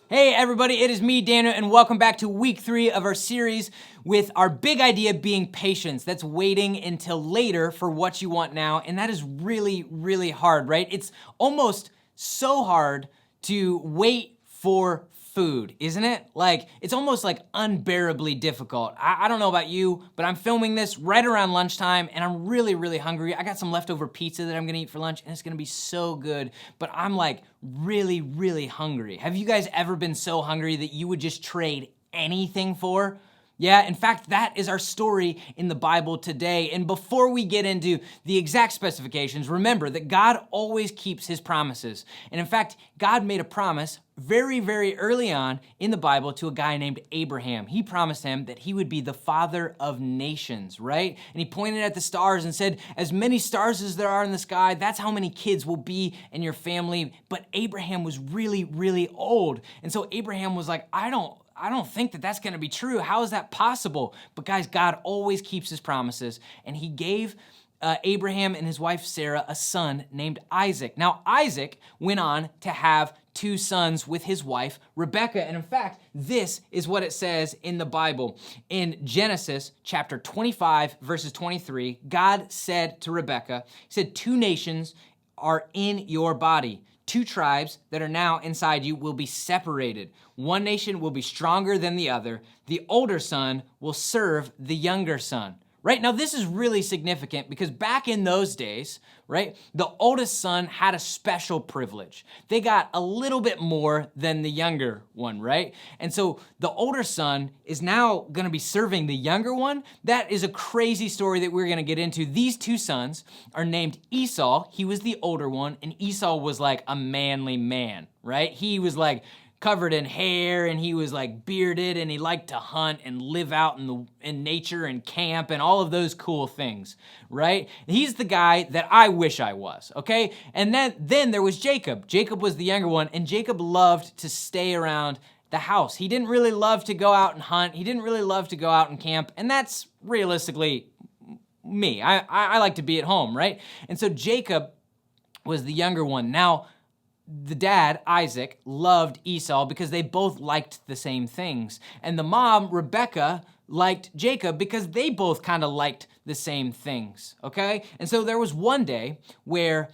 Hey everybody, it is me, Daniel, and welcome back to week 3 of our series with our big idea being patience. That's waiting until later for what you want now, and that is really, really hard, right? It's almost so hard to wait for food, isn't it? Like, it's almost like unbearably difficult. I don't know about you, but I'm filming this right around lunchtime and I'm really, really hungry. I got some leftover pizza that I'm gonna eat for lunch and it's gonna be so good, but I'm like really, really hungry. Have you guys ever been so hungry that you would just trade anything for? Yeah, in fact, that is our story in the Bible today. And before we get into the exact specifications, remember that God always keeps his promises. And in fact, God made a promise very, very early on in the Bible to a guy named Abraham. He promised him that he would be the father of nations, right? And he pointed at the stars and said, as many stars as there are in the sky, that's how many kids will be in your family. But Abraham was really, really old. And so Abraham was like, I don't think that that's gonna be true. How is that possible? But guys, God always keeps his promises, and he gave Abraham and his wife Sarah a son named Isaac. Now, Isaac went on to have 2 sons with his wife, Rebekah. And in fact, this is what it says in the Bible. In Genesis chapter 25, verses 23, God said to Rebekah, he said, 2 nations are in your body. 2 tribes that are now inside you will be separated. One nation will be stronger than the other. The older son will serve the younger son. Right? Now, this is really significant because back in those days, right, the oldest son had a special privilege. They got a little bit more than the younger one, right? And so the older son is now gonna be serving the younger one. That is a crazy story that we're gonna get into. These 2 sons are named Esau. He was the older one, and Esau was like a manly man, right? He was like covered in hair and he was like bearded and he liked to hunt and live out in nature and camp and all of those cool things, right? He's the guy that I wish I was, okay? And then there was Jacob. Jacob was the younger one, and Jacob loved to stay around the house. He didn't really love to go out and hunt. He didn't really love to go out and camp, and that's realistically me. I like to be at home, right? And so Jacob was the younger one. Now, the dad, Isaac, loved Esau because they both liked the same things. And the mom, Rebekah, liked Jacob because they both kind of liked the same things, okay? And so there was one day where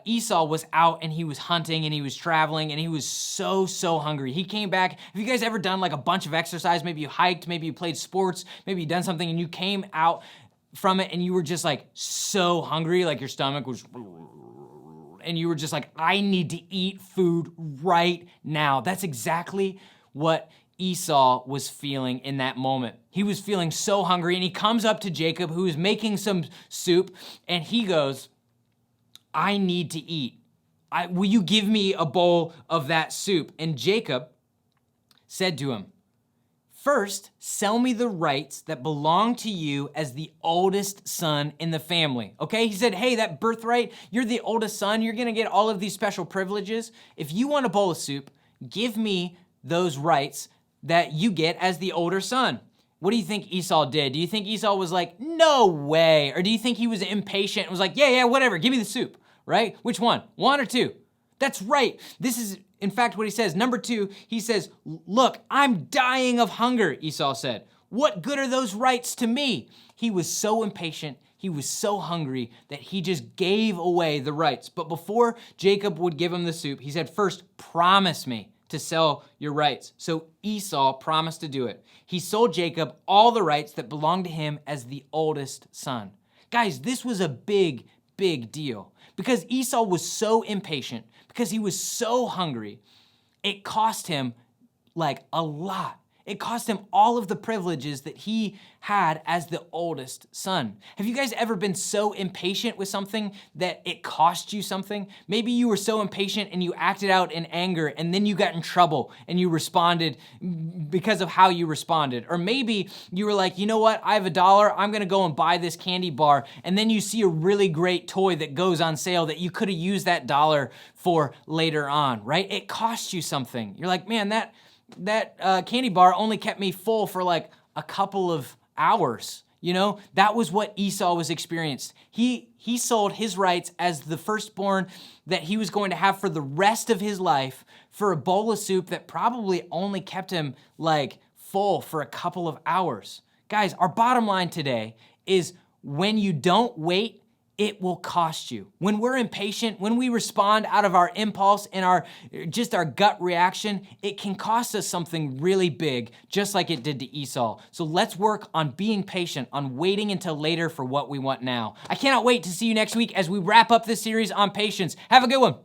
Esau was out and he was hunting and he was traveling and he was so hungry. He came back. Have you guys ever done like a bunch of exercise? Maybe you hiked, maybe you played sports, maybe you done something and you came out from it and you were just like so hungry, like your stomach was, and you were just like, I need to eat food right now. That's exactly what Esau was feeling in that moment. He was feeling so hungry, and he comes up to Jacob, who is making some soup, and he goes, I need to eat. Will you give me a bowl of that soup? And Jacob said to him, first, sell me the rights that belong to you as the oldest son in the family, okay? He said, hey, that birthright, you're the oldest son, you're gonna get all of these special privileges. If you want a bowl of soup, give me those rights that you get as the older son. What do you think Esau did? Do you think Esau was like, no way? Or do you think he was impatient and was like, yeah, whatever, give me the soup, right? Which one? 1 or 2? That's right. This is, in fact, what he says. Number 2, he says, look, I'm dying of hunger, Esau said. What good are those rights to me? He was so impatient, he was so hungry that he just gave away the rights. But before Jacob would give him the soup, he said, first, promise me to sell your rights. So Esau promised to do it. He sold Jacob all the rights that belonged to him as the oldest son. Guys, this was a big deal because Esau was so impatient, because he was so hungry, it cost him like a lot. It cost him all of the privileges that he had as the oldest son. Have you guys ever been so impatient with something that it cost you something? Maybe you were so impatient and you acted out in anger and then you got in trouble and you responded because of how you responded. Or maybe you were like, you know what, I have $1, I'm gonna go and buy this candy bar, and then you see a really great toy that goes on sale that you could have used that dollar for later on, right? It cost you something. You're like, man, that candy bar only kept me full for like a couple of hours. You know, that was what Esau was experienced. He sold his rights as the firstborn that he was going to have for the rest of his life for a bowl of soup that probably only kept him like full for a couple of hours. Guys, our bottom line today is when you don't wait, it will cost you. When we're impatient, when we respond out of our impulse and our gut reaction, it can cost us something really big, just like it did to Esau. So let's work on being patient, on waiting until later for what we want now. I cannot wait to see you next week as we wrap up this series on patience. Have a good one.